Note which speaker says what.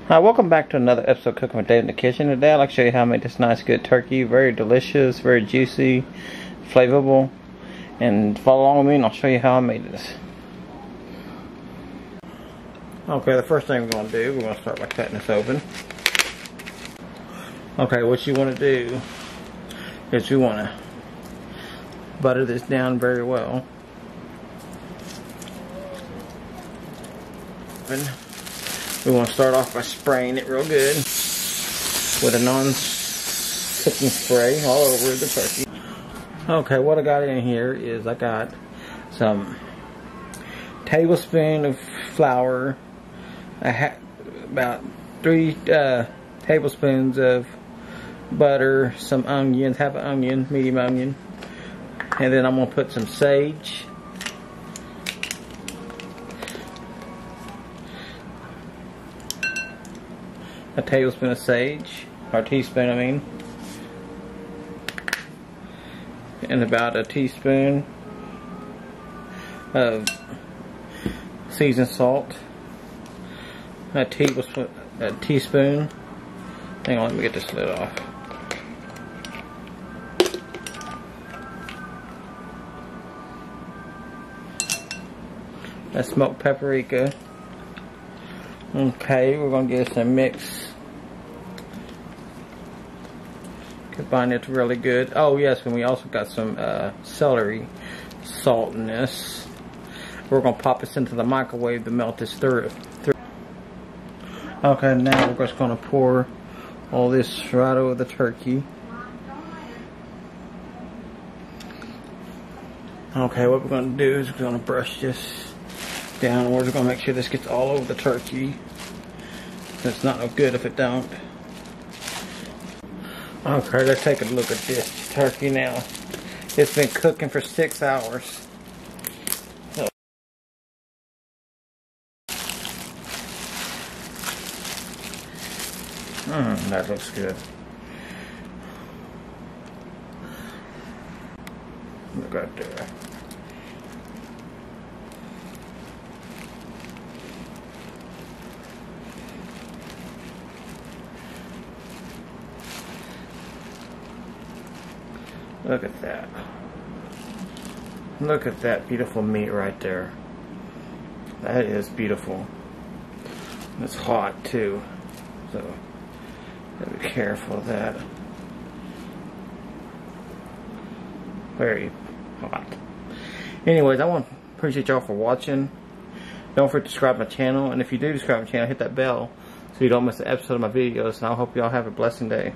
Speaker 1: Hi, welcome back to another episode of Cooking with Dave in the Kitchen. Today I'd like to show you how I made this nice good turkey. Very delicious, very juicy, flavorful. And follow along with me and I'll show you how I made this. Okay, the first thing we're going to do, we're going to start by cutting this open. Okay, what you want to do is you want to butter this down very well. We want to start off by spraying it real good with a non-cooking spray all over the turkey. Okay, what I got in here is I got some tablespoon of flour, about 3 tablespoons of butter, some onions, half an onion, medium onion, and then I'm going to put some sage. A tablespoon of sage, or teaspoon I mean, and about a teaspoon of seasoned salt, a teaspoon, hang on, let me get this lid off, a smoked paprika. Okay, we're going to give this a mix. Combine it really good. Oh yes, and we also got some celery salt in this. We're going to pop this into the microwave to melt this through. Okay, now we're just going to pour all this right over the turkey. Okay, what we're going to do is we're going to brush this downwards. We're going to make sure this gets all over the turkey. It's not no good if it don't. Okay, let's take a look at this turkey now. It's been cooking for 6 hours. That looks good. Look right there. Look at that. Look at that beautiful meat right there. That is beautiful. It's hot too, so gotta be careful of that. Very hot. Anyways, I want to appreciate y'all for watching. Don't forget to subscribe to my channel, and if you do subscribe to my channel, hit that bell so you don't miss an episode of my videos, and I hope y'all have a blessed day.